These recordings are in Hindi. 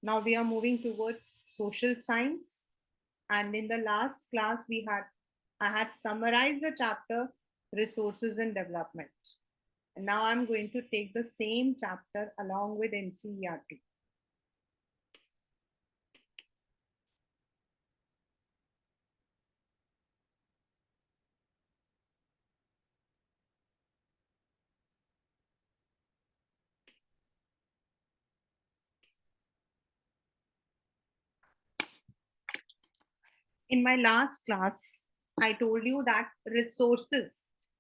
Now we are moving towards social science. And in the last class, I had summarized the chapter resources and development. And now I'm going to take the same chapter along with NCERT. In my last class, I told you that resources,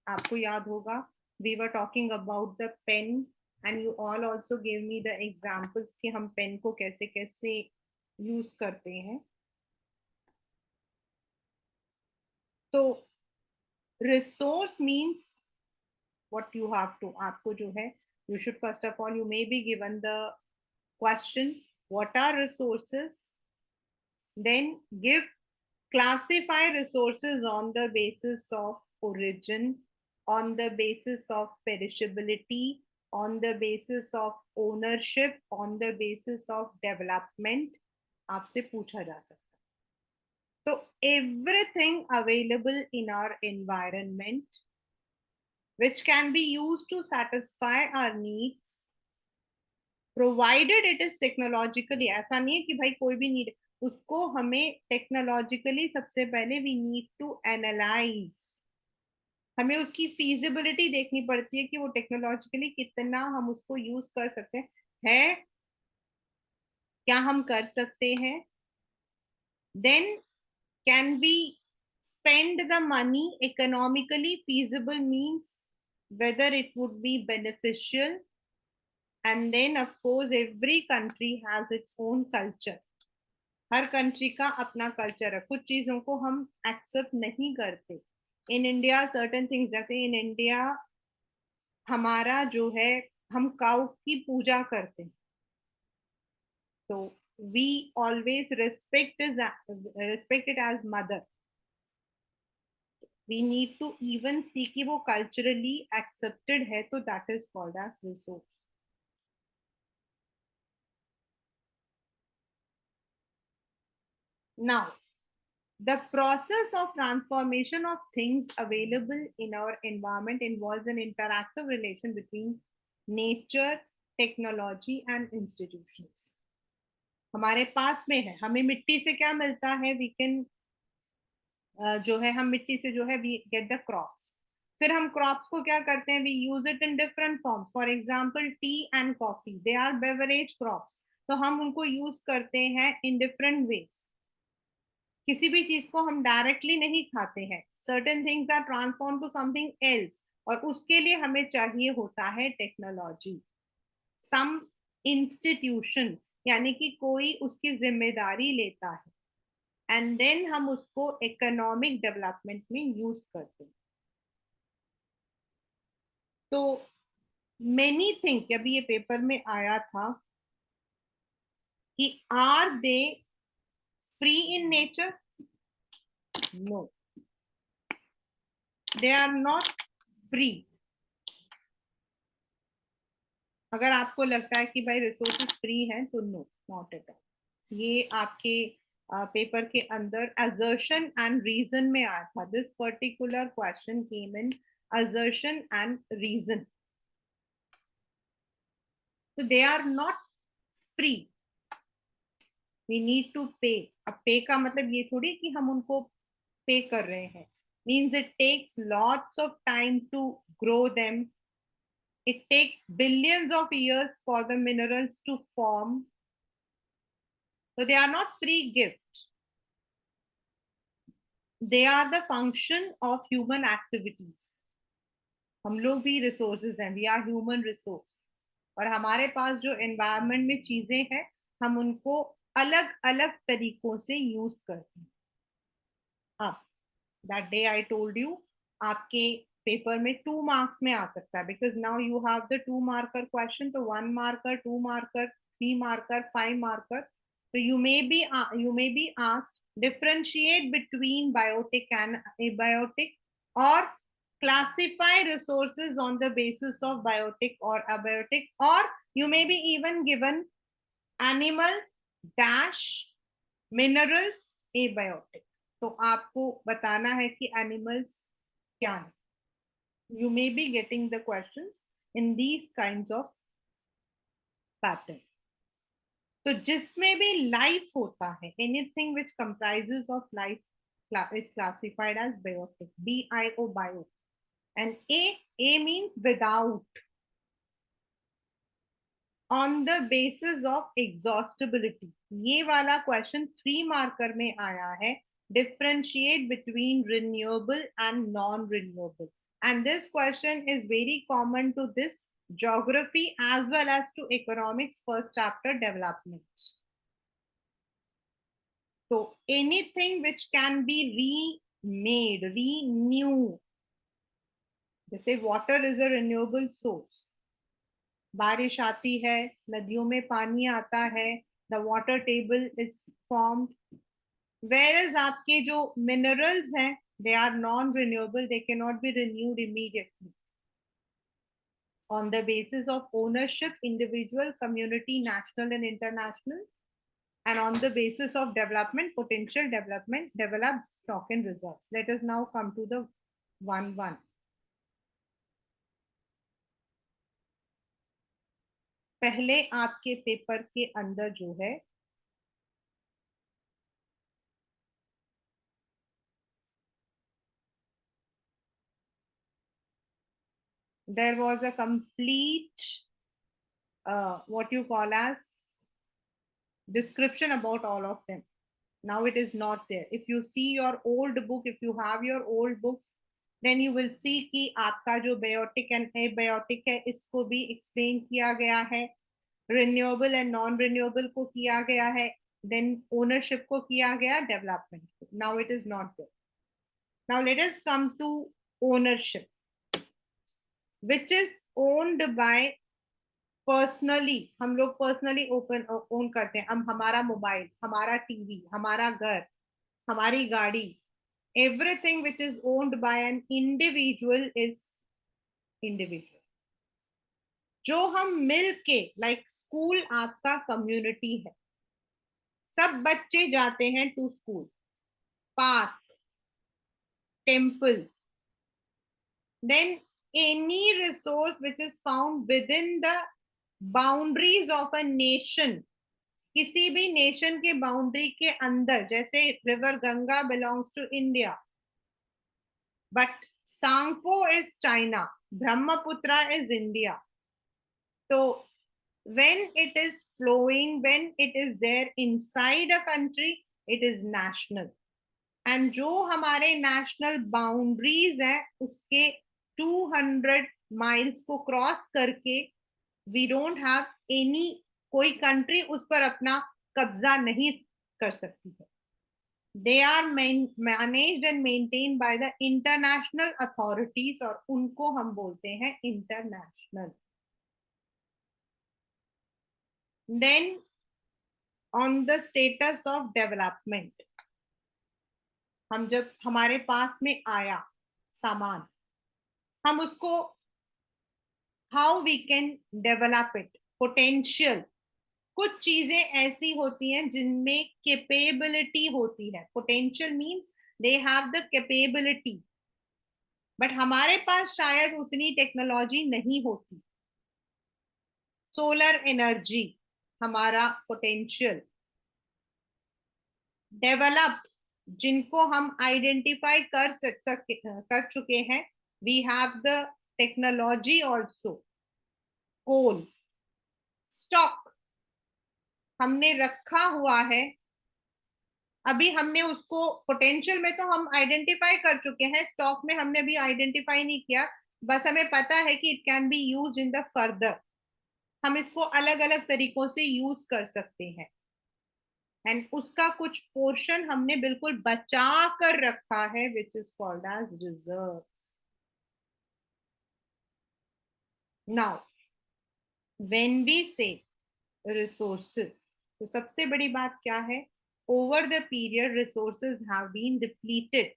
आपको याद होगा, we were talking about the pen and you all also gave me the examples कि हम पेन को कैसे कैसे यूज करते हैं. तो resource means what you have to, आपको जो है, you should first of all, you may be given the question, what are resources? Then give, classify resources on the basis of origin, on the basis of perishability, on the basis of ownership, on the basis of development. आपसे पूछा जा सकता है. So everything available in our environment which can be used to satisfy our needs provided it is technologically, ऐसा नहीं है कि भाई कोई भी नीड, उसको हमें टेक्नोलॉजिकली सबसे पहले वी नीड टू एनालाइज, हमें उसकी फीजिबिलिटी देखनी पड़ती है कि वो टेक्नोलॉजिकली कितना हम उसको यूज कर सकते हैं, है क्या हम कर सकते हैं. Then can we spend the money economically feasible means whether it would be beneficial. And then of course every country has its own culture, her country का अपना कल्चर है, कुछ चीजों को हम एक्सेप्ट नहीं करते. इन इंडिया सर्टेन थिंग्स, जैसे इन इंडिया हमारा जो है, हम काउ की पूजा करते हैं, तो we always respect it as mother. We need to even see कि वो कल्चरली एक्सेप्टेड है, तो that is called as resource. Now the process of transformation of things available in our environment involves an interactive relation between nature, technology and institutions. हमारे पास में है, हमें मिट्टी से क्या मिलता है, वी कैन जो है, हम मिट्टी से जो है वी गेट द क्रॉप्स. फिर हम क्रॉप्स को क्या करते हैं, we use it in different forms. For example tea and coffee, they are beverage crops, तो हम उनको यूज करते हैं इन डिफरेंट वेज. किसी भी चीज को हम डायरेक्टली नहीं खाते हैं, certain things are transform to something else, और उसके लिए हमें चाहिए होता है टेक्नोलॉजी, सम इंस्टीट्यूशन, यानी कि कोई उसकी जिम्मेदारी लेता है, एंड देन हम उसको इकोनॉमिक डेवलपमेंट में यूज करते हैं. तो मेनी थिंग, अभी ये पेपर में आया था कि are they free in nature? No, they are not free. अगर आपको लगता है कि भाई रिसोर्सेज फ्री हैं, तो नो, नॉट एट ऑल. ये आपके पेपर के अंदर assertion and reason में आया था. This particular question came in assertion and reason. so they are not free, we need to pay. अब पे का मतलब ये थोड़ी कि हम उनको पे कर रहे हैं, means it takes lots of time to grow them, it takes billions of years for the minerals to form. So they are not free gifts, they are the function of human activities. हम लोग भी रिसोर्सेज हैं, वी आर ह्यूमन रिसोर्स, और हमारे पास जो एनवायरनमेंट में चीजें हैं, हम उनको अलग अलग तरीकों से यूज करते हैं. अब that day I told you, आपके पेपर में 2 मार्क्स में आ सकता है, because now you have the 2 marker question. तो 1 मार्कर, 2 मार्कर, 3 मार्कर, 5 मार्कर. तो you may be asked differentiate between biotic and abiotic, or classify resources on the basis of biotic or abiotic, or you may be even given animal, dash minerals abiotic. तो आपको बताना है कि एनिमल्स क्या है। You may be getting the questions in these kinds of pattern. तो जिसमें भी लाइफ होता है, anything which comprises of life is classified as biotic. bio, bio. And a means without, on the basis of exhaustibility. ये वाला क्वेश्चन 3 मार्कर में आया है। Differentiate between renewable and non-renewable. And this question is very common to this geography as well as to economics first chapter development. So anything which can be remade, renew, जैसे water is a renewable source. बारिश आती है, नदियों में पानी आता है, the water table is formed. Where आपके जो मिनरल्स हैं, they are non renewable, they can not be renewed immediately. On the basis of ownership, individual, community, national and international, and on the basis of development, potential development, develop stock and reserves. Let us now come to the 1-1. पहले आपके पेपर के अंदर जो है, there was a complete what you call as description about all of them. Now it is not there. If you see your old book, if you have your old books, then you will see कि आपका जो biotic and abiotic है, इसको भी explain किया गया है, renewable and non renewable को किया गया है, then ownership को किया गया, development को. Now it is not there. Now let us come to ownership, which is owned by personally. हम लोग पर्सनली ओन करते हैं। हम हमारा मोबाइल, हमारा टीवी, हमारा घर, हमारी गाड़ी, everything which is owned by an individual is individual. जो हम मिल के, लाइक स्कूल आपका कम्युनिटी है, सब बच्चे जाते हैं to school, park, temple, then any resource which is found with in the boundaries of a nation, किसी भी नेशन के बाउंड्री के अंदर, जैसे river Ganga belongs to India but Tsangpo is China, Brahmaputra is India. तो when it is flowing, when it is there inside a country, it is national. And जो हमारे नेशनल बाउंड्रीज हैं, उसके 200 माइल्स को क्रॉस करके वी डोंट हैव एनी, कोई कंट्री उस पर अपना कब्जा नहीं कर सकती है। They are managed and maintained by the international authorities, और उनको हम बोलते हैं international. Then on the status of development, हम जब हमारे पास में आया सामान, हम उसको how we can develop it, potential. कुछ चीजें ऐसी होती हैं जिनमें कैपेबिलिटी होती है। Potential means they have the capability, but हमारे पास शायद उतनी टेक्नोलॉजी नहीं होती। सोलर एनर्जी हमारा पोटेंशियल। डेवलप, जिनको हम आइडेंटिफाई कर चुके हैं, we have the technology also. Coal, stock हमने रखा हुआ है, अभी हमने उसको, पोटेंशियल में तो हम आइडेंटिफाई कर चुके हैं, स्टॉक में हमने अभी आइडेंटिफाई नहीं किया, बस हमें पता है कि it can be used in the further. हम इसको अलग अलग तरीकों से यूज कर सकते हैं, एंड उसका कुछ पोर्शन हमने बिल्कुल बचा कर रखा है, which is called as reserve. Now when we say resources, तो सबसे बड़ी बात क्या है, over the period resources have been depleted.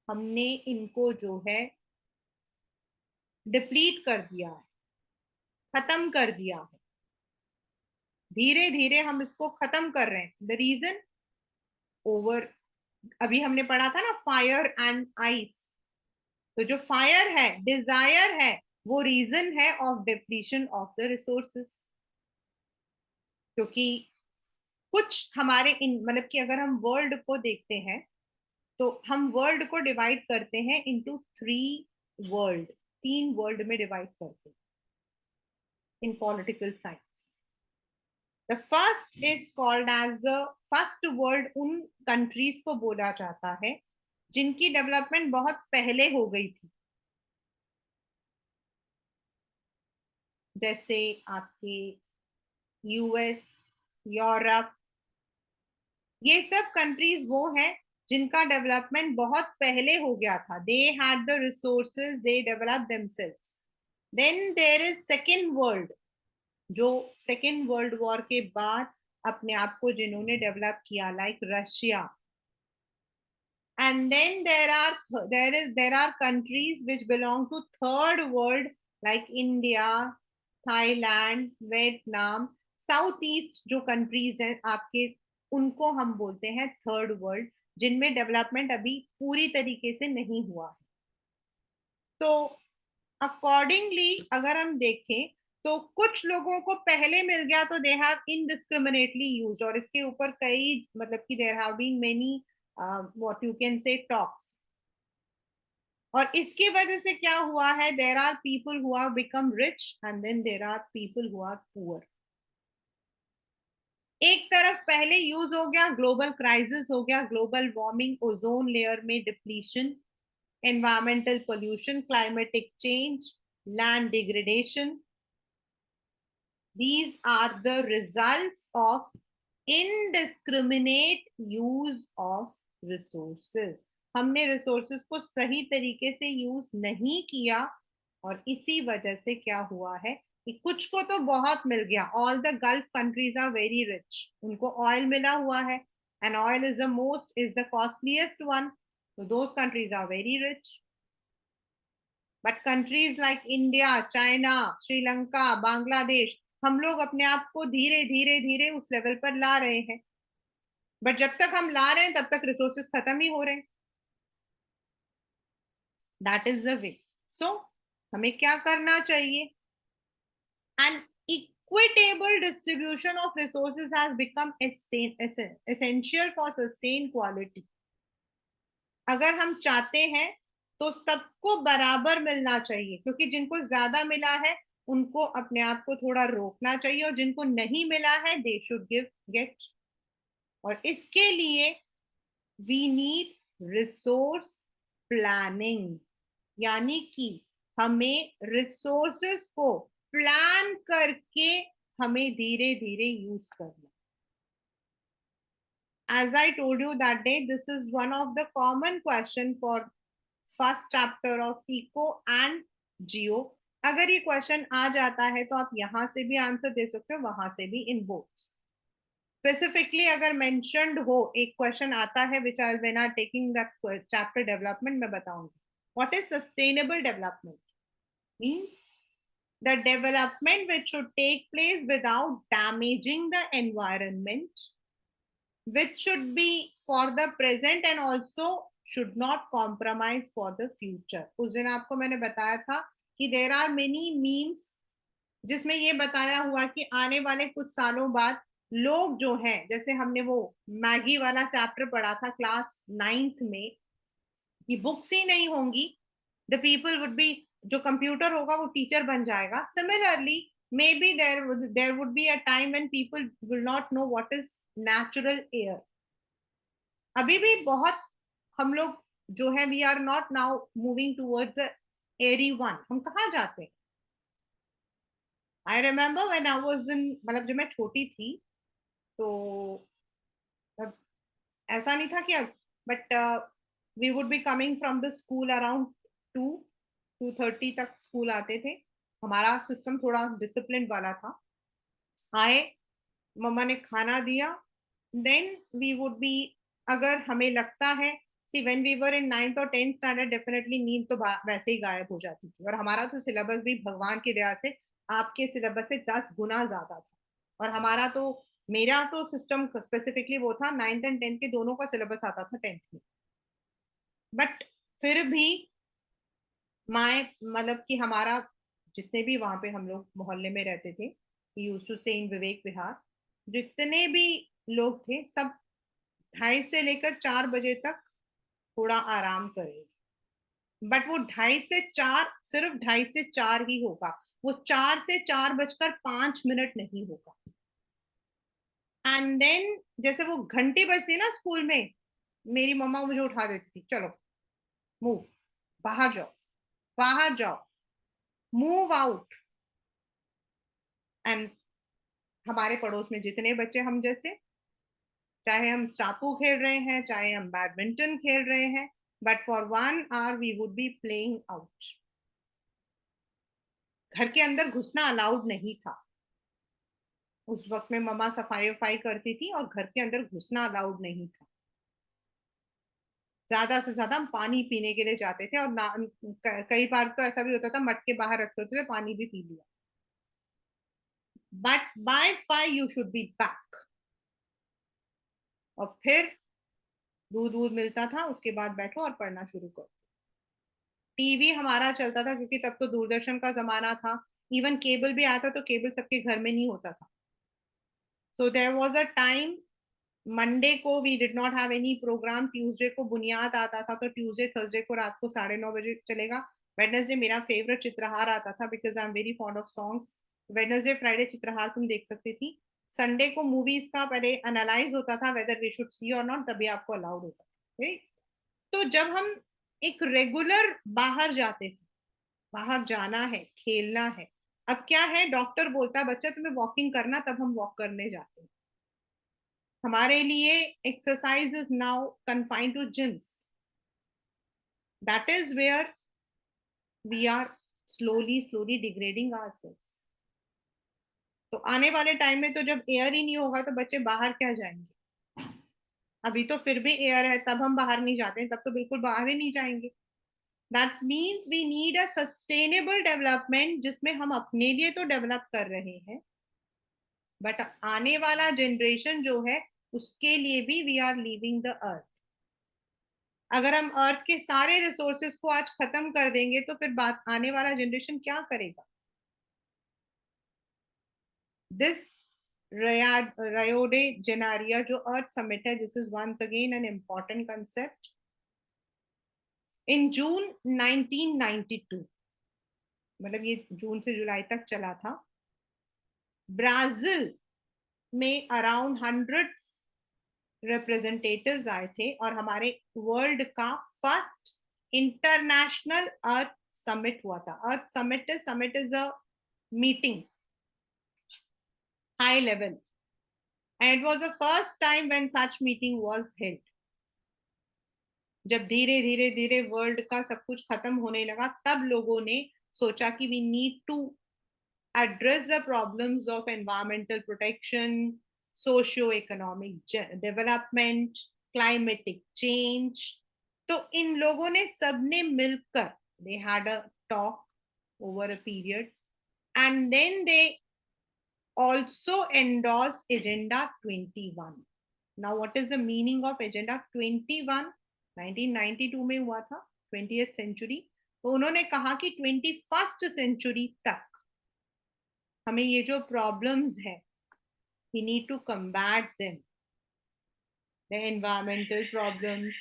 हमने इनको जो है डिप्लीट कर दिया है, खत्म कर दिया है। धीरे धीरे हम इसको खत्म कर रहे हैं। द रीजन, ओवर, अभी हमने पढ़ा था ना फायर एंड आइस, तो जो फायर है, डिजायर है, वो रीजन है of depletion of the resources. क्योंकि कुछ हमारे इन, मतलब कि अगर हम वर्ल्ड को देखते हैं तो हम वर्ल्ड को डिवाइड करते हैं इनटू थ्री वर्ल्ड, तीन वर्ल्ड में डिवाइड करते हैं in political science. The first is called as the first world, उन कंट्रीज को बोला जाता है जिनकी डेवलपमेंट बहुत पहले हो गई थी, जैसे आपके यूएस, यूरोप, ये सब कंट्रीज वो हैं जिनका डेवलपमेंट बहुत पहले हो गया था। They had the resources, they develop themselves. Then there is second world, जो सेकेंड वर्ल्ड वॉर के बाद अपने आप को जिन्होंने डेवलप किया, like Russia. And then there are countries which belong to third world, like India, Thailand, Vietnam, south east जो कंट्रीज हैं आपके, उनको हम बोलते हैं थर्ड वर्ल्ड, जिनमें डेवलपमेंट अभी पूरी तरीके से नहीं हुआ है। तो अकॉर्डिंगली अगर हम देखें तो कुछ लोगों को पहले मिल गया तो दे हैव इनडिस्क्रिमिनेटली यूज्ड, और इसके ऊपर कई, मतलब कि there have been many what you can say talks. और इसकी वजह से क्या हुआ है, there are people who have become rich and then there are people who are poor. एक तरफ पहले यूज हो गया, ग्लोबल क्राइसिस हो गया, ग्लोबल वार्मिंग, ओजोन लेयर में depletion, environmental pollution, climatic change, land degradation. These are the results of indiscriminate use of resources. हमने रिसोर्सेस को सही तरीके से यूज नहीं किया, और इसी वजह से क्या हुआ है कि कुछ को तो बहुत मिल गया। All the Gulf countries are very rich, उनको ऑयल मिला हुआ है, and oil is the most, is the costliest one, so those countries are very rich. But countries like India, China, Sri Lanka, Bangladesh, हम लोग अपने आप को धीरे धीरे धीरे उस लेवल पर ला रहे हैं, बट जब तक हम ला रहे हैं तब तक रिसोर्सेस खत्म ही हो रहे हैं। That is the way. So हमें क्या करना चाहिए? An equitable distribution of resources has become essential for sustain quality. अगर हम चाहते हैं तो सबको बराबर मिलना चाहिए, क्योंकि जिनको ज्यादा मिला है उनको अपने आप को थोड़ा रोकना चाहिए, और जिनको नहीं मिला है दे शुड गिव गेट। और इसके लिए वी नीड रिसोर्स प्लानिंग, यानी कि हमें रिसोर्सेस को प्लान करके हमें धीरे धीरे यूज करना। As I told you that day, this is one of the common question for first chapter of eco and geo. अगर ये क्वेश्चन आ जाता है तो आप यहां से भी आंसर दे सकते हो, वहां से भी, इन बोथ। स्पेसिफिकली अगर मेंशन्ड हो, एक क्वेश्चन आता है which I when I taking that chapter development, मैं बताऊंगी what is sustainable development. Means the development which should take place without damaging the environment, which should be for the present and also should not compromise for the future. उस दिन आपको मैंने बताया था कि there are many memes जिसमें ये बताया हुआ कि आने वाले कुछ सालों बाद लोग जो हैं, जैसे हमने वो मैगी वाला चैप्टर पढ़ा था क्लास 9th में, कि बुक्स ही नहीं होंगी, द पीपल वुड बी, जो कंप्यूटर होगा वो टीचर बन जाएगा। Similarly may be there would be a time when people will not know what is natural air. अभी भी बहुत हम लोग जो है, we are not now moving towards airy one. हम कहाँ जाते हैं? I remember when I was in, मतलब जब मैं छोटी थी तो ऐसा नहीं था कि, but we would be coming from the school around 2-2:30 तक स्कूल आते थे। हमारा सिस्टम थोड़ा डिसिप्लिन वाला था। आए, मम्मा ने खाना दिया, देन वी वुड बी, अगर हमें लगता है, see when we were in 9th और 10th स्टैंडर्ड, डेफिनेटली नींद तो वैसे ही गायब हो जाती थी, और हमारा तो सिलेबस भी भगवान की दया से आपके सिलेबस से 10 गुना ज्यादा था। और हमारा तो, मेरा तो सिस्टम स्पेसिफिकली वो था, 9th एंड 10th के दोनों का सिलेबस आता था 10th में। बट फिर भी माए मतलब कि हमारा, जितने भी वहां पे हम लोग मोहल्ले में रहते थे, use to stay in Vivek Vihar, जितने भी लोग थे सब 2:30 से लेकर 4 बजे तक थोड़ा आराम करेंगे। बट वो 2:30 से 4 सिर्फ 2:30 से 4 ही होगा, वो 4 से 4:05 नहीं होगा। एंड देन जैसे वो घंटी बजती ना स्कूल में, मेरी मम्मा मुझे उठा देती थी, चलो मूव, बाहर जाओ, बाहर जाओ, मूव आउट। एंड हमारे पड़ोस में जितने बच्चे हम जैसे, चाहे हम स्टापू खेल रहे हैं, चाहे हम बैडमिंटन खेल रहे हैं, but for 1 hour we would be playing out. घर के अंदर घुसना अलाउड नहीं था। उस वक्त में मम्मा सफाई वफाई करती थी और घर के अंदर घुसना अलाउड नहीं था। ज्यादा से ज्यादा हम पानी पीने के लिए जाते थे, और कई बार तो ऐसा भी होता था मटके बाहर रखे होते थे, पानी भी पी लिया। But by 5 you should be back. और फिर दूध दूध मिलता था, उसके बाद बैठो और पढ़ना शुरू करो। टीवी हमारा चलता था क्योंकि तब तो दूरदर्शन का जमाना था। इवन केबल भी आया था तो केबल सबके घर में नहीं होता था। So there was a time, Monday को we did not have any program, Tuesday को बुनियाद आता था, तो ट्यूसडे थर्सडे को रात को 9:30 बजे चलेगा। वेडनेसडे मेरा फेवरेट चित्रहार आता था because I am very fond of songs. Wednesday Friday Chitrahaar तुम देख सकती थी। संडे को मूवीज का पहले एनालाइज होता था वेदर वी शुड सी और नॉट, तभी आपको अलाउड होता था। तो जब हम एक रेगुलर बाहर जाते थे, बाहर जाना है, खेलना है। अब क्या है, डॉक्टर बोलता है बच्चा तुम्हें वॉकिंग करना, तब हम वॉक करने जाते हैं। हमारे लिए exercise is now confined to gyms. That is where we are slowly slowly degrading ourselves. तो आने वाले टाइम में तो जब एयर ही नहीं होगा तो बच्चे बाहर क्या जाएंगे। अभी तो फिर भी एयर है, तब हम बाहर नहीं जाते, तब तो बिल्कुल बाहर ही नहीं जाएंगे। That means we need a sustainable development, जिसमें हम अपने लिए तो डेवलप कर रहे हैं, बट आने वाला जनरेशन जो है उसके लिए भी we are leaving the earth. अगर हम अर्थ के सारे रिसोर्सेज को आज खत्म कर देंगे तो फिर बात, आने वाला जनरेशन क्या करेगा। दिस Rio de Janeiro जो अर्थ समिट है, this is once again an important concept. In June 1992, मतलब ये जून से जुलाई तक चला था, ब्राजील में अराउंड हंड्रेड्स रिप्रेजेंटेटिव्स आए थे और हमारे वर्ल्ड का फर्स्ट इंटरनेशनल अर्थ समिट हुआ था। Earth summit is a meeting, high level, and it was the first time when such meeting was held. जब धीरे धीरे धीरे वर्ल्ड का सब कुछ खत्म होने लगा, तब लोगों ने सोचा कि we need to address the problems of environmental protection, socio-economic development, climatic change. तो इन लोगों ने सबने मिलकर, they had a talk over a period, and then they also endorsed Agenda 21. Now, what is the meaning of Agenda 21? 1992 में हुआ था, 20th century। तो उन्होंने कहा कि 21st century तक हमें ये जो प्रॉब्लम्स है, we need to combat them, the environmental problems,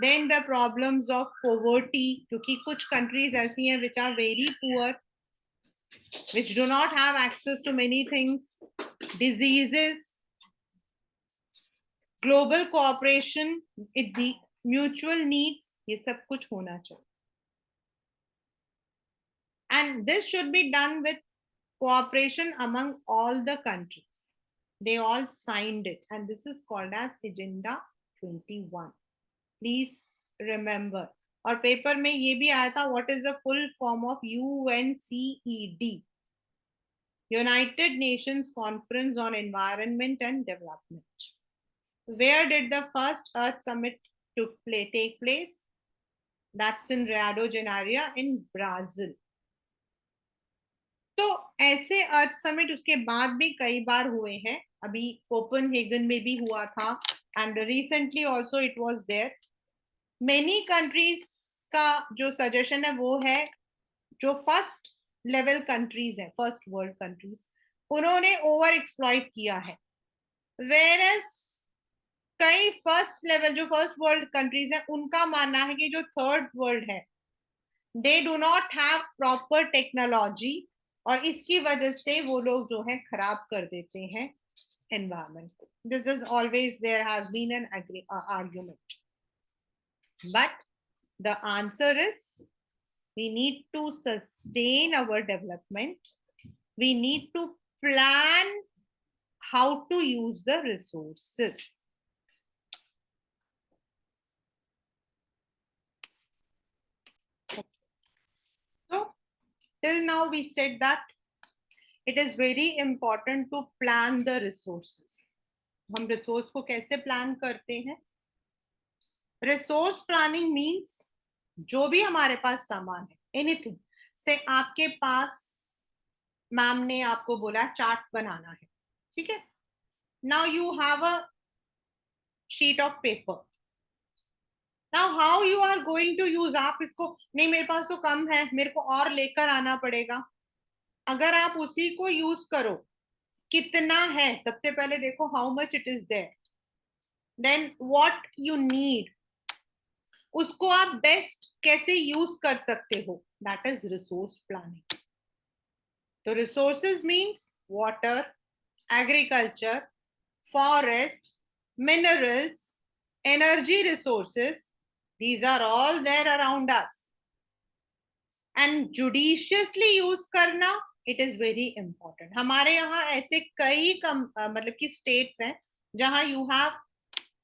then the problems of poverty, क्योंकि कुछ countries ऐसी हैं which are very poor, which do not have access to many things, diseases, global cooperation, the mutual needs, ये सब कुछ होना चाहिए। And this should be done with cooperation among all the countries. They all signed it, and this is called as Agenda 21. Please remember. और पेपर में ये भी आया था, what is the full form of UNCED, United Nations Conference on Environment and Development. Where did the first Earth Summit take place? That's in Rio de Janeiro in Brazil. तो ऐसे अर्थ समिट उसके बाद भी कई बार हुए हैं, अभी कोपेनहेगन में भी हुआ था, and recently also it was there. Many countries का जो सजेशन है वो है, जो फर्स्ट लेवल कंट्रीज है, फर्स्ट वर्ल्ड कंट्रीज, उन्होंने ओवर एक्सप्लॉइट किया है, वेर एज कई फर्स्ट लेवल जो फर्स्ट वर्ल्ड कंट्रीज है उनका मानना है कि जो थर्ड वर्ल्ड है they do not have proper technology, और इसकी वजह से वो लोग जो है खराब कर देते हैं एनवायरमेंट को. This is always there has been an argument, but the answer is we need to sustain our development. We need to plan how to use the resources. So till now we said that it is very important to plan the resources. हम रिसोर्स को कैसे प्लान करते हैं? रिसोर्स प्लानिंग मीन्स जो भी हमारे पास सामान है, एनीथिंग से, आपके पास मैम ने आपको बोला चार्ट बनाना है, ठीक है, now you have a sheet of paper, now how you are going to use, आप इसको नहीं मेरे पास तो कम है मेरे को और लेकर आना पड़ेगा, अगर आप उसी को यूज करो, कितना है सबसे पहले देखो, how much it is there, then what you need, उसको आप बेस्ट कैसे यूज कर सकते हो, दैट इज रिसोर्स प्लानिंग. तो resources means water, agriculture, forest, minerals, energy resources, these are all there around us, and judiciously use करना, it is very important. हमारे यहाँ ऐसे कई मतलब कि states हैं जहाँ you have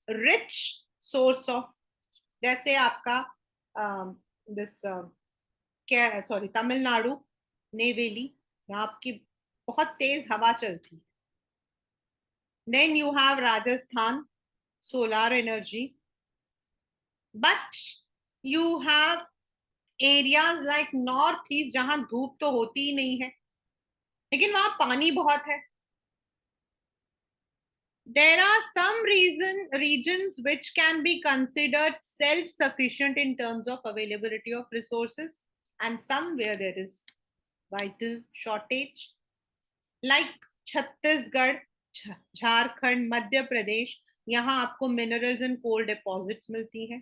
rich source of, जैसे आपका this क्या सॉरी तमिलनाडु, नेवेली, यहाँ आपकी बहुत तेज हवा चलती है. Then you have Rajasthan, solar energy, but you have areas like north east जहां धूप तो होती ही नहीं है लेकिन वहां पानी बहुत है. There are some regions which can be considered self-sufficient in terms of availability of resources, and some where there is vital shortage, like Chhattisgarh, Jharkhand, Madhya Pradesh, यहाँ आपको मिनरल्स एंड कोल डिपॉजिट्स मिलती है.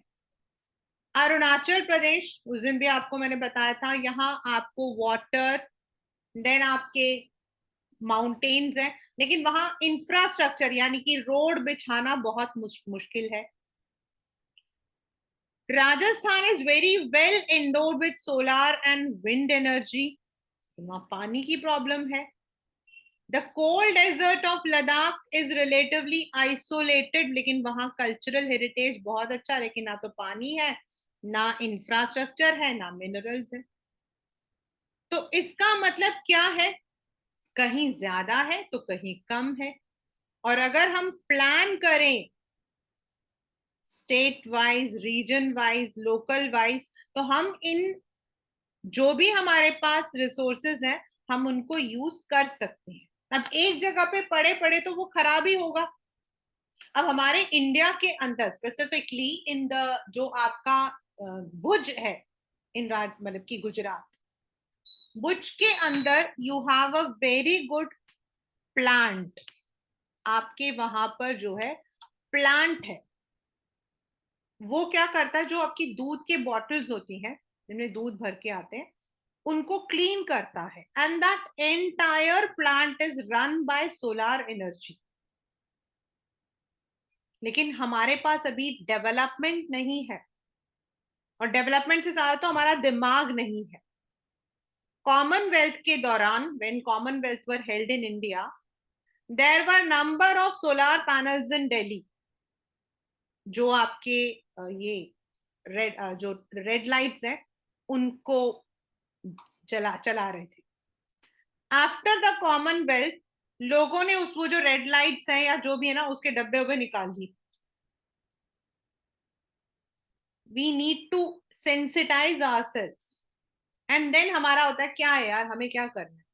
अरुणाचल प्रदेश, उस दिन भी आपको मैंने बताया था, यहाँ आपको वाटर, देन आपके माउंटेन्स है, लेकिन वहां इंफ्रास्ट्रक्चर यानी कि रोड बिछाना बहुत मुश्किल है. Rajasthan is very well endowed with solar and wind energy, वहां पानी की प्रॉब्लम है. The cold desert of Ladakh is relatively isolated, लेकिन वहां कल्चरल हेरिटेज बहुत अच्छा, लेकिन ना तो पानी है, ना इंफ्रास्ट्रक्चर है, ना मिनरल्स है. तो इसका मतलब क्या है, कहीं ज्यादा है तो कहीं कम है, और अगर हम प्लान करें state wise, region wise, local wise, तो हम इन जो भी हमारे पास रिसोर्सेज हैं हम उनको यूज कर सकते हैं. अब एक जगह पे पड़े पड़े तो वो खराब ही होगा. अब हमारे इंडिया के अंदर स्पेसिफिकली इन द जो आपका भुज है, इन मतलब की गुजरात, भुज के अंदर you have a very good plant, आपके वहां पर जो है प्लांट है, वो क्या करता है, जो आपकी दूध के बॉटल्स होती हैं जिनमें दूध भर के आते हैं उनको क्लीन करता है, and that entire plant is run by solar energy. लेकिन हमारे पास अभी डेवलपमेंट नहीं है, और डेवलपमेंट से ज्यादा तो हमारा दिमाग नहीं है. कॉमनवेल्थ के दौरान, when commonwealth were held in India, there were number of solar panels in Delhi, जो आपके ये जो रेड लाइट्स हैं उनको चला चला रहे थे. आफ्टर द कॉमनवेल्थ लोगों ने उस वो जो रेड लाइट्स हैं या जो भी है ना उसके डब्बे उब्बे निकाल दिए. We need to sensitise ourselves, and then हमारा होता है क्या है यार, हमें क्या करना है,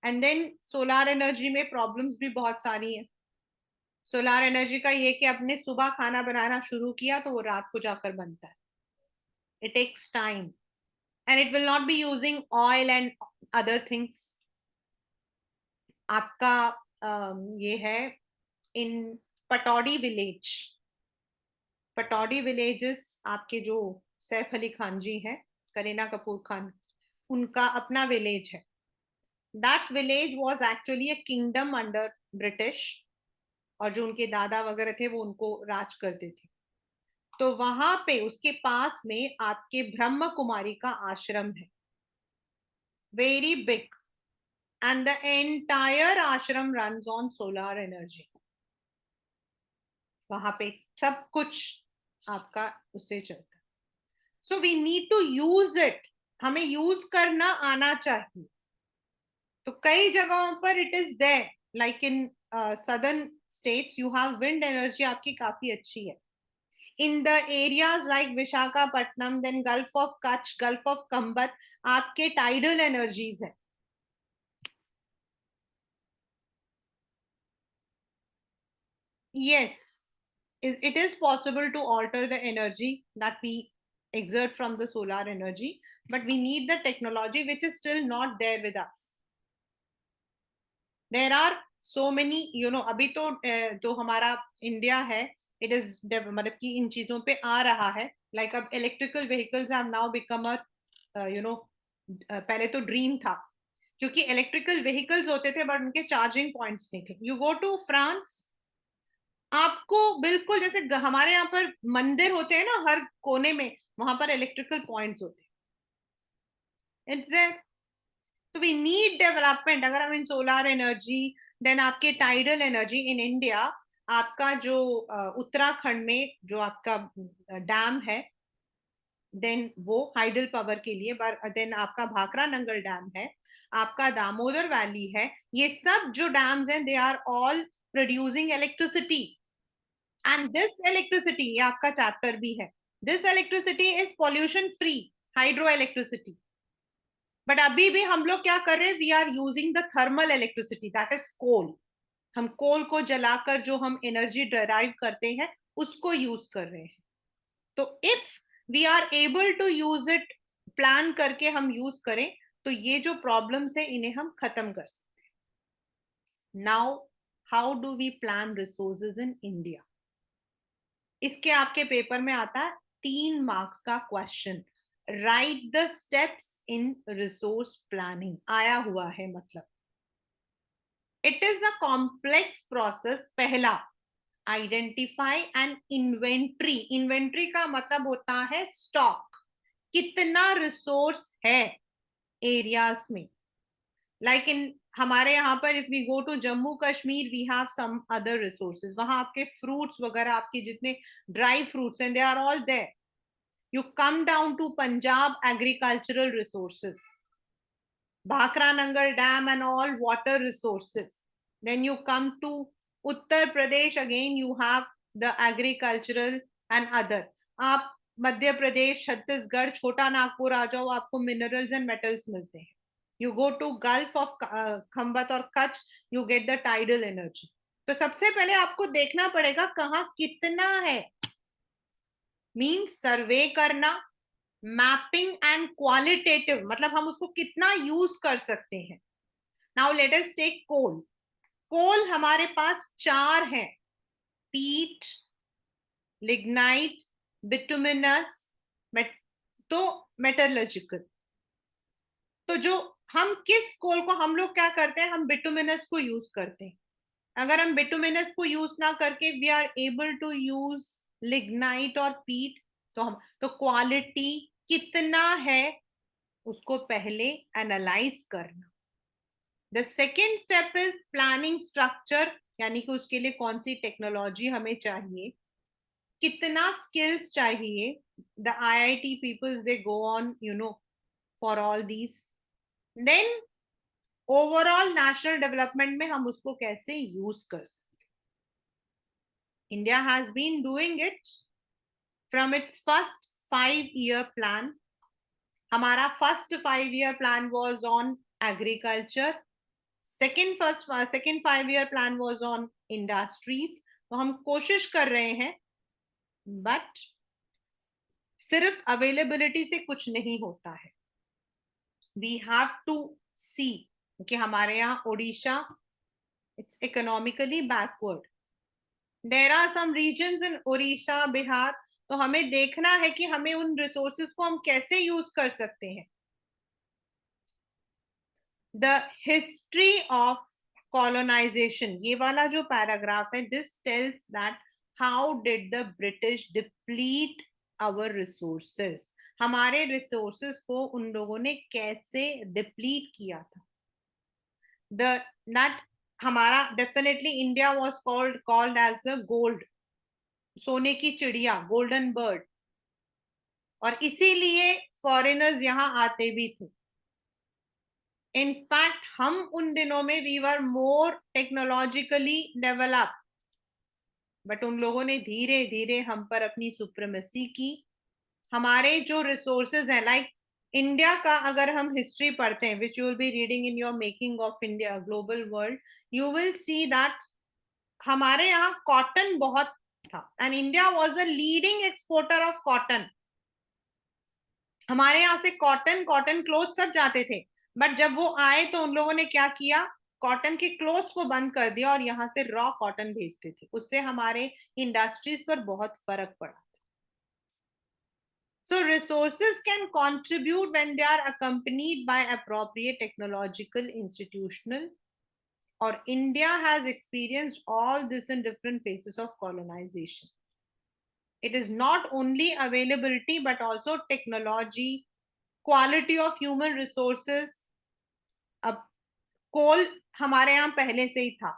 एंड देन सोलार एनर्जी में प्रॉब्लम्स भी बहुत सारी हैं. सोलार एनर्जी का ये कि आपने सुबह खाना बनाना शुरू किया तो वो रात को जाकर बनता है. It takes time and it will not be using oil and other things. आपका ये है in Pataudi village. Pataudi villages आपके जो सैफ अली खान जी हैं, करीना कपूर खान, उनका अपना विलेज है. That village was actually a kingdom under British, और जो उनके दादा वगैरह थे वो उनको राज करते थे. तो वहां पे उसके पास में आपके ब्रह्म कुमारी का आश्रम है, very big, and the entire ashram runs on solar energy. वहां पे सब कुछ आपका उससे चलता है. So we need to use it. हमें यूज करना आना चाहिए. तो कई जगहों पर it is there, like in southern states you have wind energy, आपकी काफी अच्छी है. In the areas like Visakhapatnam, then gulf of Kutch, gulf of Khambhat, आपके टाइडल एनर्जीज है. Yes, it is possible to alter the energy that we exert from the solar energy, but we need the technology which is still not there with us. There are so many, अभी तो जो हमारा इंडिया है, इट इज मतलब कि इन चीजों पे आ रहा है. लाइक अब electrical vehicles have now become a you know पहले तो ड्रीम था, क्योंकि इलेक्ट्रिकल व्हीकल्स होते थे बट उनके चार्जिंग पॉइंट्स नहीं थे. यू गो टू फ्रांस, आपको बिल्कुल जैसे हमारे यहाँ पर मंदिर होते हैं ना हर कोने में, वहां पर इलेक्ट्रिकल पॉइंट्स होते हैं. It's there. तो वी नीड डेवलपमेंट. अगर हम इन सोलर एनर्जी, देन आपके टाइडल एनर्जी इन इंडिया, आपका जो उत्तराखंड में जो आपका डैम है, देन वो हाइडल पावर के लिए, देन आपका भाखरा नंगल डैम है, आपका दामोदर वैली है, ये सब जो डैम्स हैं they are all producing electricity. And this electricity, ये आपका चैप्टर भी है, this electricity is pollution free, hydro electricity. But अभी भी हम लोग क्या कर रहे हैं, we are using the thermal electricity, that is coal. हम कोल को जलाकर जो हम एनर्जी डराइव करते हैं उसको यूज कर रहे हैं. तो if we are able to use it, plan करके हम यूज करें, तो ये जो प्रॉब्लम्स है इन्हें हम खत्म कर सकते हैं. Now how do we plan resources in India? इसके आपके पेपर में आता है 3 मार्क्स का question, write the steps in resource planning. आया हुआ है मतलब. It is a complex process. पहला, आइडेंटिफाई एंड इन्वेंट्री. इन्वेंट्री का मतलब होता है स्टॉक, कितना रिसोर्स है एरियाज में. लाइक इन हमारे यहाँ पर if we go to Jammu Kashmir, we have some other resources. वहां आपके फ्रूट्स वगैरह, आपके जितने ड्राई फ्रूट्स हैं, they are all there. You come down to Punjab, agricultural resources, Bhakra Nangal Dam and all water resources. Then you come to Uttar Pradesh, again you have the agricultural and other. आप मध्य प्रदेश, छत्तीसगढ़, छोटा नागपुर आ जाओ, आपको मिनरल्स एंड मेटल्स मिलते हैं. You go to gulf of Khambhat और Kutch, you get the tidal energy. तो सबसे पहले आपको देखना पड़ेगा कहाँ कितना है. मीन्स सर्वे करना, मैपिंग एंड क्वालिटेटिव, मतलब हम उसको कितना यूज कर सकते हैं. नाउ लेट अस टेक कोल. कोल हमारे पास 4 हैं, पीट, लिग्नाइट, बिटुमिनस, तो मेटलर्जिकल. तो जो हम किस कोल को, हम लोग क्या करते हैं, हम बिटुमिनस को यूज करते हैं. अगर हम बिटुमिनस को यूज ना करके we are able to use lignite और पीट, तो हम तो क्वालिटी कितना है उसको पहले एनालाइज करना. The second step is planning structure, यानी कि उसके लिए कौन सी टेक्नोलॉजी हमें चाहिए, कितना स्किल्स चाहिए. The IIT peoples they go on for all these. Then overall national development में हम उसको कैसे यूज कर सकते. India has been doing it from its first 5 year plan. हमारा first 5 year plan was on agriculture. Second 5 year plan was on industries. तो हम कोशिश कर रहे हैं, बट सिर्फ अवेलेबिलिटी से कुछ नहीं होता है। वी हैव टू सी कि हमारे यहाँ Odisha, it's economically backward, there are some regions in Odisha, Bihar. तो हमें देखना है कि हमें उन रिसोर्सेज को हम कैसे यूज कर सकते हैं। द हिस्ट्री ऑफ कॉलोनाइजेशन, ये वाला जो पैराग्राफ है, this tells that how did the British deplete our resources, हमारे रिसोर्सेस को उन लोगों ने कैसे डिप्लीट किया था। द दैट हमारा definitely India was called as the gold, सोने की चिड़िया, गोल्डन बर्ड, और इसीलिए फॉरेनर्स यहाँ आते भी थे। इनफैक्ट हम उन दिनों में we were more technologically develop, but उन लोगों ने धीरे धीरे हम पर अपनी सुप्रीमेसी की। हमारे जो रिसोर्सेज हैं, लाइक इंडिया का अगर हम हिस्ट्री पढ़ते हैं, which you will be reading in your making of India global world, you will see that हमारे यहाँ कॉटन बहुत था, and India was a leading exporter of cotton. हमारे यहाँ से कॉटन क्लोथ सब जाते थे, बट जब वो आए तो उन लोगों ने क्या किया, कॉटन के क्लोथ्स को बंद कर दिया और यहाँ से रॉ कॉटन भेजते थे। उससे हमारे इंडस्ट्रीज पर बहुत फर्क पड़ा। So resources can contribute when they are accompanied by appropriate technological institutional, or India has experienced all this in different phases of colonization. It is not only availability but also technology, quality of human resources. अब कोल हमारे यहाँ पहले से ही था,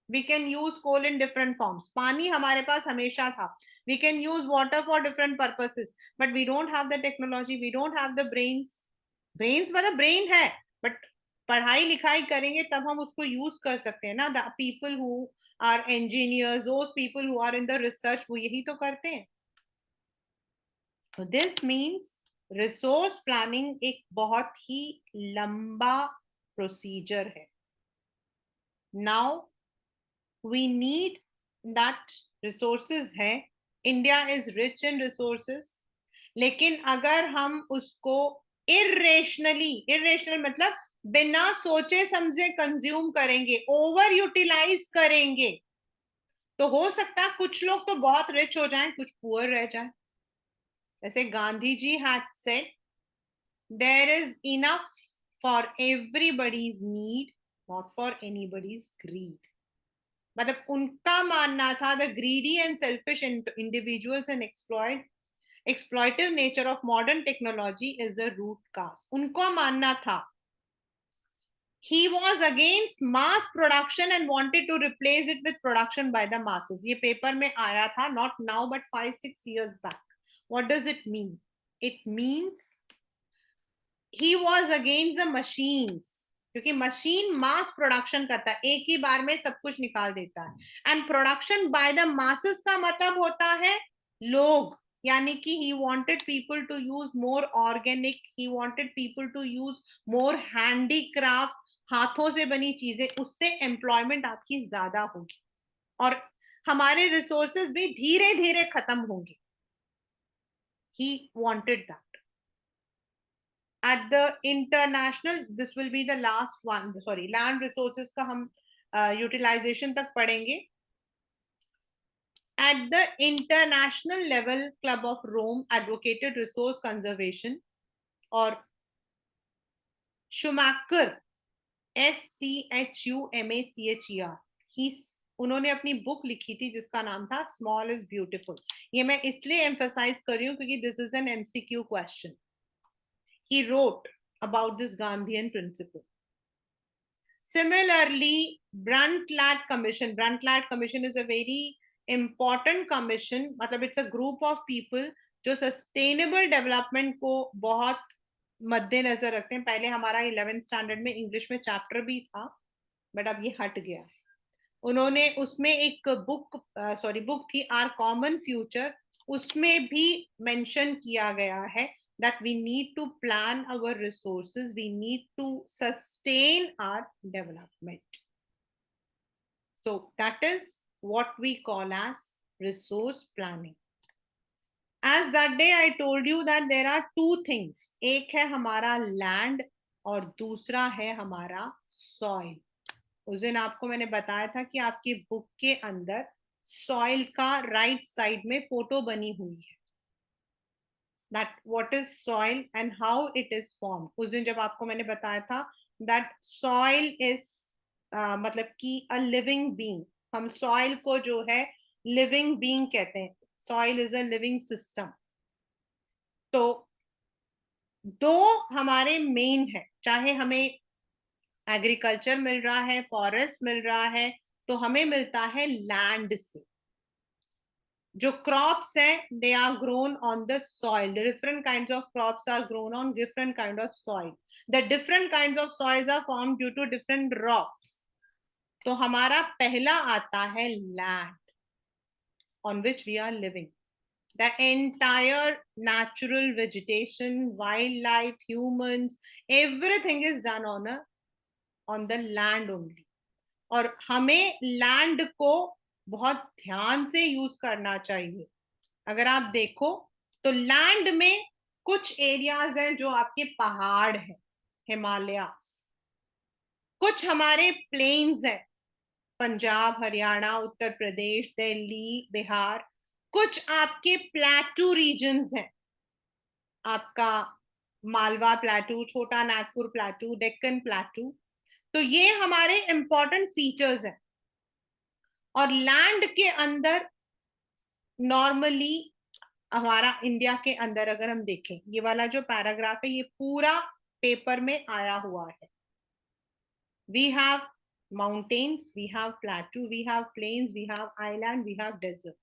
we can use coal in different forms. पानी हमारे पास हमेशा था, we can use water for different purposes, but we don't have the technology, we don't have the brains मतलब brain है, but पढ़ाई लिखाई करेंगे तब हम उसको यूज कर सकते हैं ना। the people who are engineers, those people who are in the research, वो यही तो करते हैं। so this means resource planning एक बहुत ही लंबा प्रोसीजर है। now we need that resources है, India is rich in resources, लेकिन अगर हम उसको इरेशनल मतलब बिना सोचे समझे कंज्यूम करेंगे, ओवर यूटिलाइज करेंगे, तो हो सकता है कुछ लोग तो बहुत रिच हो जाएं, कुछ पुअर रह जाएं। जैसे Gandhi ji had said, there is enough for everybody's need, not for anybody's greed. मतलब उनका मानना था the greedy and selfish individuals and exploitive nature of modern technology is the root cause. उनको मानना था। He was against mass production and wanted to replace it with production by the masses. ये पेपर में आया था, not now but 5-6 years back. What does it mean? It means he was against the machines, क्योंकि मशीन मास प्रोडक्शन करता है, एक ही बार में सब कुछ निकाल देता है। And production by the masses का मतलब होता है लोग, यानी कि he wanted people to use more organic, he wanted people to use more handicraft, हाथों से बनी चीजें, उससे एम्प्लॉयमेंट आपकी ज्यादा होगी और हमारे रिसोर्सेज भी धीरे धीरे खत्म होंगे। he wanted that. At the international, this will be the last one, sorry, land resources का हम utilization तक पढ़ेंगे। At the international level, Club of Rome advocated resource conservation, और Schumacher, SCHUMACHER, उन्होंने अपनी बुक लिखी थी जिसका नाम था स्मॉल इज ब्यूटिफुल। ये मैं इसलिए एम्फसाइज कर रही हूँ क्योंकि this is an MCQ question. He wrote about this Gandhian principle. Similarly, Brundtland Commission is a very important commission, मतलब it's a group of people जो sustainable development को बहुत मद्देनजर रखते हैं। पहले हमारा 11th स्टैंडर्ड में इंग्लिश में चैप्टर भी था, बट अब ये हट गया है। उन्होंने उसमें एक बुक थी आर कॉमन फ्यूचर, उसमें भी मेंशन किया गया है that we need to plan our resources, we need to sustain our development. So that is what we call as resource planning. As that day I told you that there are two things, एक है हमारा land और दूसरा है हमारा soil. उस दिन आपको मैंने बताया था कि आपकी बुक के अंदर सॉइल का राइट साइड में फोटो बनी हुई है, that what is soil and how it is formed. उस दिन जब आपको मैंने बताया था that soil is मतलब कि a living being, हम soil को जो है living being कहते हैं, soil is a living system. तो दो हमारे मेन है, चाहे हमें एग्रीकल्चर मिल रहा है, फॉरेस्ट मिल रहा है, तो हमें मिलता है लैंड से. जो क्रॉप्स हैं they are grown on the soil, the different kinds of crops are grown on different kind of soil, the different kinds of soils are formed due to different rocks. तो हमारा पहला आता है land on which we are living. The entire natural vegetation, wildlife, humans, everything is done on the land only. और हमें लैंड को बहुत ध्यान से यूज करना चाहिए. अगर आप देखो तो लैंड में कुछ एरियाज हैं जो आपके पहाड़ हैं, हिमालयास, कुछ हमारे प्लेन्स हैं, पंजाब, हरियाणा, उत्तर प्रदेश, दिल्ली, बिहार, कुछ आपके प्लेटू रीजन्स हैं, आपका मालवा प्लेटू, छोटा नागपुर प्लेटू, डेक्कन प्लेटू. तो ये हमारे इंपॉर्टेंट फीचर्स हैं. और लैंड के अंदर नॉर्मली हमारा इंडिया के अंदर अगर हम देखें, ये वाला जो पैराग्राफ है ये पूरा पेपर में आया हुआ है. We have mountains, we have plateau, we have plains, we have island, we have deserts.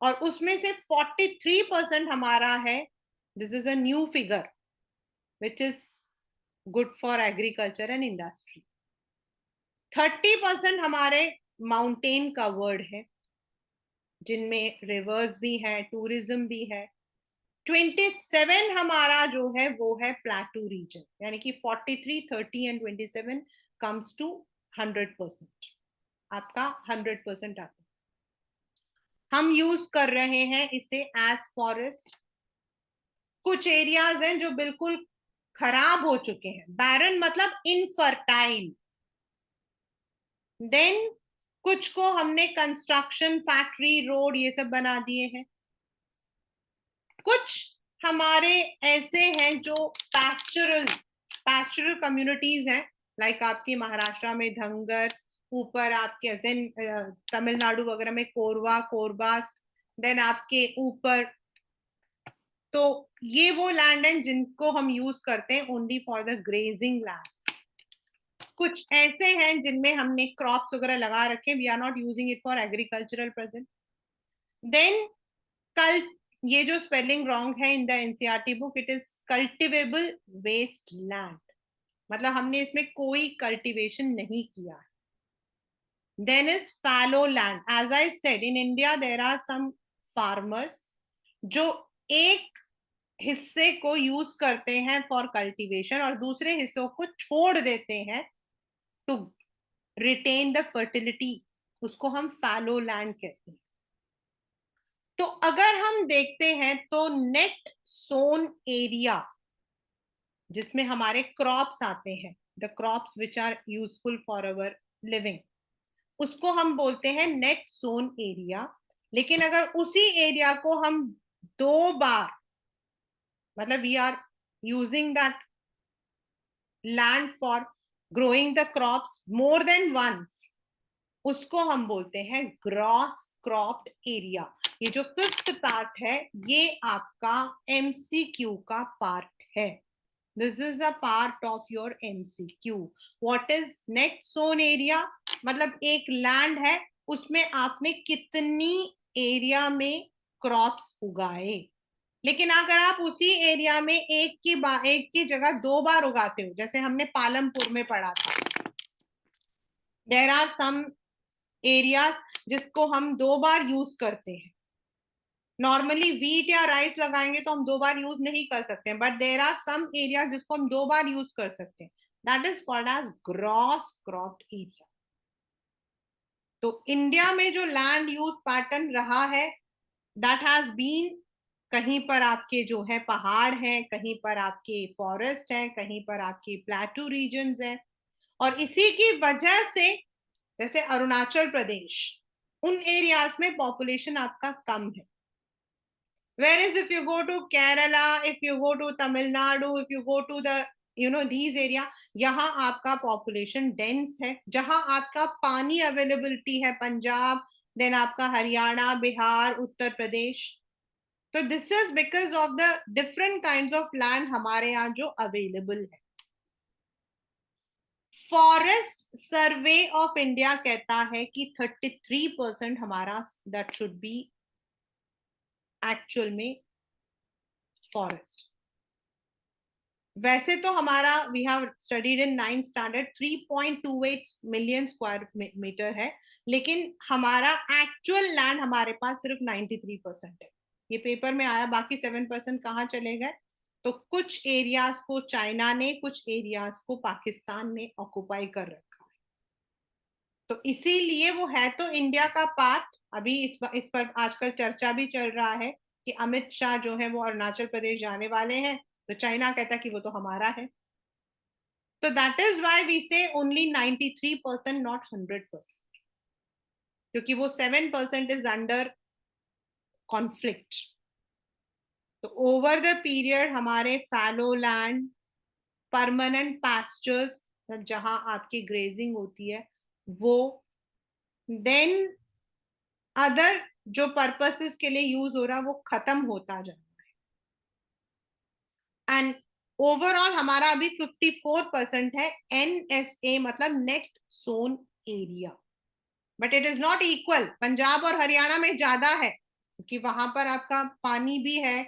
और उसमें से 43% हमारा है, this is a new figure which is good for agriculture and industry. 30% हमारे माउंटेन कवर्ड है, जिनमें रिवर्स भी है, टूरिज्म भी है. 27 हमारा जो है वो है प्लेटू रीजन, यानी कि 43, 30 एंड 27 कम्स टू 100%. आपका 100% आता है. हम यूज कर रहे हैं इसे एज फॉरेस्ट. कुछ एरियाज हैं जो बिल्कुल खराब हो चुके हैं, बैरन मतलब इनफर्टाइल. देन कुछ को हमने कंस्ट्रक्शन, फैक्ट्री, रोड ये सब बना दिए हैं. कुछ हमारे ऐसे हैं जो पैस्चरल कम्युनिटीज हैं, लाइक आपकी महाराष्ट्र में धंगर, ऊपर आपके देन तमिलनाडु वगैरह में कोरवा, कोरबास, देन आपके ऊपर. तो ये वो लैंड है जिनको हम यूज करते हैं only for the grazing land. कुछ ऐसे हैं जिनमें हमने क्रॉप्स वगैरह लगा रखे, we are not using it for agricultural present. Then कल ये जो स्पेलिंग रॉन्ग है in the NCERT book, it is cultivable waste land, मतलब हमने इसमें कोई कल्टीवेशन नहीं किया है. Then is fallow land. As I said, in India there are some farmers जो एक हिस्से को यूज करते हैं फॉर कल्टीवेशन और दूसरे हिस्सों को छोड़ देते हैं टू रिटेन द फर्टिलिटी. उसको हम फैलो लैंड कहते हैं. तो अगर हम देखते हैं तो नेट सोन एरिया जिसमें हमारे क्रॉप्स आते हैं, the crops which are useful for our living, उसको हम बोलते हैं नेट सोन एरिया. लेकिन अगर उसी एरिया को हम दो बार, मतलब we are using that land for growing the crops more than once, उसको हम बोलते हैं ग्रॉस क्रॉप्ड एरिया. ये जो 5th पार्ट है ये आपका MCQ का पार्ट है. This is a part of your MCQ. What is net sown area? मतलब एक लैंड है, उसमें आपने कितनी एरिया में क्रॉप्स उगाए. लेकिन अगर आप उसी एरिया में एक की जगह दो बार उगाते हो, जैसे हमने पालमपुर में पढ़ा था, देयर आर सम एरियाज जिसको हम दो बार यूज करते हैं. नॉर्मली वीट या राइस लगाएंगे तो हम 2 बार यूज नहीं कर सकते, but there are some area जिसको हम 2 बार यूज कर सकते हैं, that is called as gross cropped area. तो इंडिया में जो लैंड यूज पैटर्न रहा है, दैट हैज बीन, कहीं पर आपके जो है पहाड़ हैं, कहीं पर आपके फॉरेस्ट हैं, कहीं पर आपके प्लेटू रीजन्स हैं, और इसी की वजह से जैसे अरुणाचल प्रदेश, उन एरियाज में पॉपुलेशन आपका कम है। Whereas if you go to Kerala, if you go to Tamil Nadu, if you go to the these area, यहाँ आपका पॉपुलेशन डेंस है, जहां आपका पानी अवेलेबिलिटी है पंजाब, देन आपका हरियाणा, बिहार, उत्तर प्रदेश। तो this is because of the different kinds of land हमारे यहाँ जो अवेलेबल है। फॉरेस्ट सर्वे ऑफ इंडिया कहता है कि 33% हमारा दैट शुड बी एक्चुअल में फॉरेस्ट। वैसे तो हमारा we have studied in 9th standard 3.28 million square metre है, लेकिन हमारा एक्चुअल लैंड हमारे पास सिर्फ 93% है। ये पेपर में आया, बाकी 7% कहाँ चले गए? तो कुछ एरियाज को चाइना ने, कुछ एरियाज को पाकिस्तान ने ऑक्युपाई कर रखा है। तो इसीलिए वो है तो इंडिया का पार्ट। अभी इस पर आजकल चर्चा भी चल रहा है कि अमित शाह जो है वो अरुणाचल प्रदेश जाने वाले हैं, तो चाइना कहता कि वो तो हमारा है। तो दैट इज व्हाई वी से ओनली 93%, नॉट 100%, क्योंकि वो 7% इज अंडर कॉन्फ्लिक्ट। तो ओवर द पीरियड हमारे फैलो लैंड, परमानेंट पास्चर्स जहां आपकी ग्रेजिंग होती है वो, देन अदर जो पर्पसेस के लिए यूज हो रहा वो खत्म होता जा रहा है। एंड ओवरऑल हमारा अभी 54% है NSA, मतलब net sown area. But it is not equal, Punjab और हरियाणा में ज्यादा है क्योंकि वहां पर आपका पानी भी है,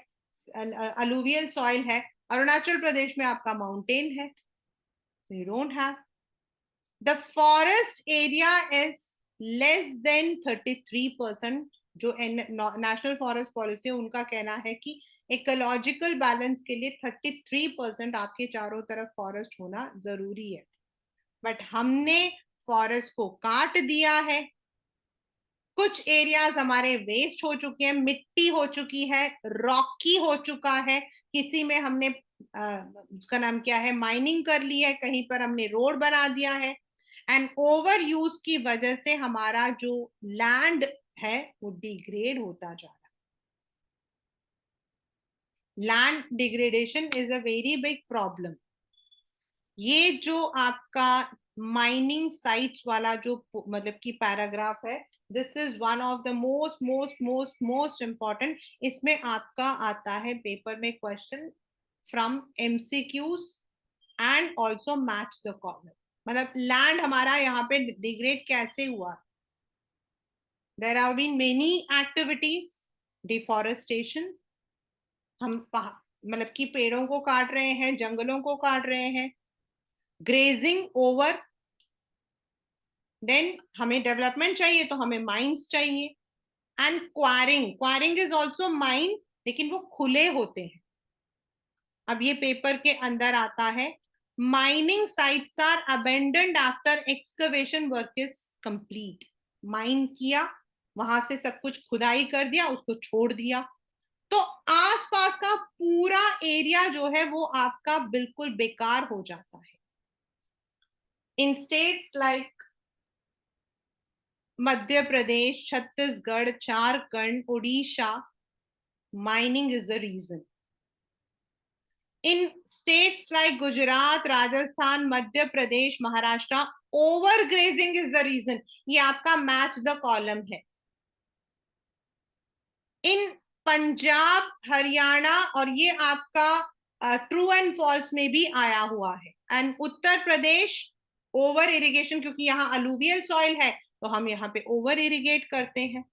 अलूवियल सॉइल है। अरुणाचल प्रदेश में आपका माउंटेन है, you don't have. The forest area is less than 33%। जो नेशनल फॉरेस्ट पॉलिसी है उनका कहना है कि इकोलॉजिकल बैलेंस के लिए 33% आपके चारों तरफ फॉरेस्ट होना जरूरी है। बट हमने फॉरेस्ट को काट दिया है, कुछ एरियाज हमारे वेस्ट हो चुके हैं, मिट्टी हो चुकी है, रॉकी हो चुका है, किसी में हमने उसका नाम क्या है, माइनिंग कर ली है, कहीं पर हमने रोड बना दिया है। एंड ओवर यूज की वजह से हमारा जो लैंड है वो डिग्रेड होता जा रहा है। Land degradation is a very big problem. ये जो आपका माइनिंग साइट्स वाला जो मतलब की पैराग्राफ है, this is one of the most most most most important. इसमें आपका आता है पेपर में question from MCQs and also match the column. मतलब लैंड हमारा यहाँ पे डिग्रेड कैसे हुआ? There have been many activities, deforestation, हम मतलब कि पेड़ों को काट रहे हैं, जंगलों को काट रहे हैं, ग्रेजिंग ओवर, देन हमें डेवलपमेंट चाहिए तो हमें माइंस चाहिए, and Kwaring, Kwaring is also mine, लेकिन वो खुले होते हैं। अब ये पेपर के अंदर आता है, mining sites are abandoned after excavation work is complete. Mine किया, वहां से सब कुछ खुदाई कर दिया, उसको छोड़ दिया, तो आसपास का पूरा एरिया जो है वो आपका बिल्कुल बेकार हो जाता है। In states like Madhya Pradesh, Chhattisgarh, Jharkhand, Orissa, mining is the reason. In states like Gujarat, Rajasthan, Madhya Pradesh, Maharashtra, over grazing is the reason. ये आपका मैच द कॉलम है। इन पंजाब, हरियाणा, और ये आपका ट्रू एंड फॉल्स में भी आया हुआ है। And Uttar Pradesh, over irrigation, क्योंकि यहाँ अलूवियल सॉइल है तो हम यहाँ पे ओवर इरिगेट करते हैं।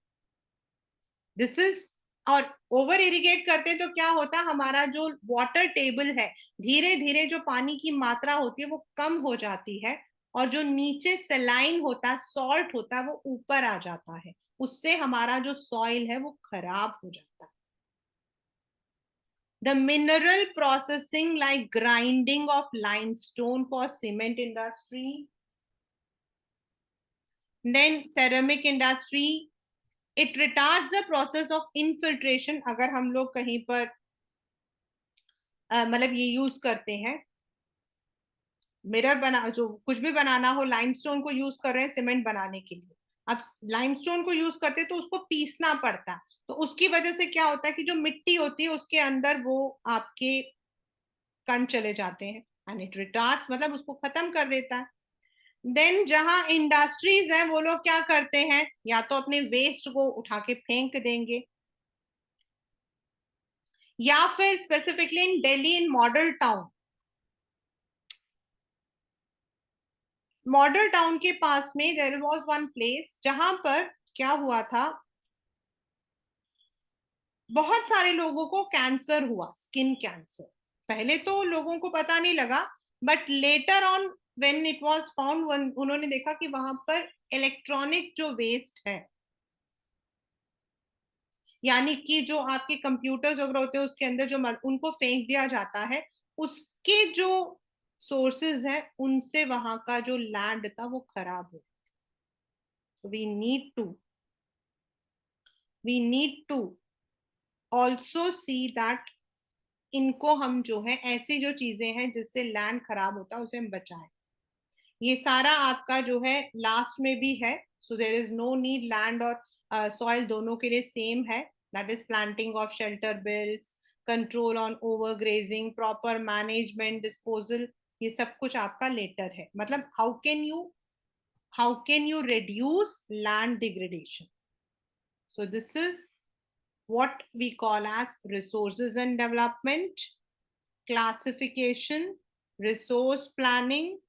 दिस इज, और ओवर इरिगेट करते तो क्या होता, हमारा जो वाटर टेबल है, धीरे धीरे जो पानी की मात्रा होती है वो कम हो जाती है, और जो नीचे सेलाइन होता है, सॉल्ट होता है, वो ऊपर आ जाता है। उससे हमारा जो सॉइल है वो खराब हो जाता है. The mineral processing like grinding of limestone for cement industry, then ceramic industry, it retards the process of infiltration. अगर हम लोग कहीं पर मतलब ये यूज करते हैं, मिरर बना, जो कुछ भी बनाना हो, लाइमस्टोन को यूज कर रहे हैं सीमेंट बनाने के लिए. अब लाइमस्टोन को यूज करते तो उसको पीसना पड़ता है, तो उसकी वजह से क्या होता है कि जो मिट्टी होती है उसके अंदर वो आपके कण चले जाते हैं, एंड इट रिटार्ड्स मतलब उसको खत्म कर देता है. देन जहां इंडस्ट्रीज हैं वो लोग क्या करते हैं, या तो अपने वेस्ट को उठा के फेंक देंगे, या फिर specifically in Delhi, in model town, model town के पास में देयर वाज वन प्लेस जहां पर क्या हुआ था, बहुत सारे लोगों को कैंसर हुआ, स्किन कैंसर. पहले तो लोगों को पता नहीं लगा, but later on when it was found, उन्होंने देखा कि वहां पर इलेक्ट्रॉनिक जो वेस्ट है, यानी कि जो आपके कंप्यूटर्स वगैरह होते हैं उसके अंदर जो उनको फेंक दिया जाता है, उसके जो सोर्सेज हैं उनसे वहां का जो लैंड था वो खराब हो. We need to we need to also see that इनको हम जो है ऐसी जो चीजें हैं जिससे लैंड खराब होता है उसे हम बचाएं. ये सारा आपका जो है लास्ट में भी है. So there is no need, land और सॉइल दोनों के लिए सेम है. That is planting of shelter belts, control on over grazing, proper management, disposal, ये सब कुछ आपका लेटर है. मतलब how can you reduce land degradation. So this is what we call as resources and development, classification, resource planning,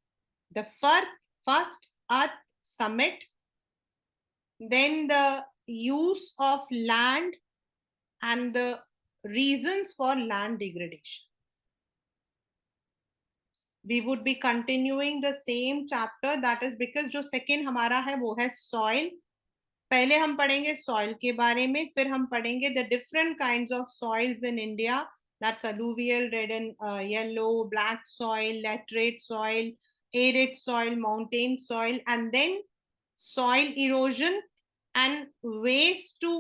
the first Earth Summit, then the use of land and the reasons for land degradation. We would be continuing the same chapter, that is because जो second हमारा है वो है soil. पहले हम पढ़ेंगे सॉइल के बारे में, फिर हम पढ़ेंगे the different kinds of soils in India, that's alluvial, red and yellow, black soil, laterite soil, arid soil, mountain soil, and then soil erosion and ways to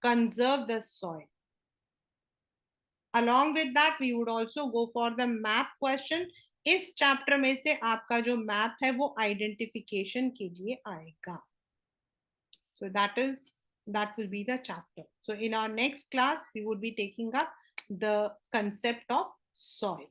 conserve the soil. Along with that, we would also go for the map question. इस चैप्टर में से आपका जो मैप है वो आइडेंटिफिकेशन के लिए आएगा. So that will be the chapter. So in our next class, we would be taking up the concept of soil.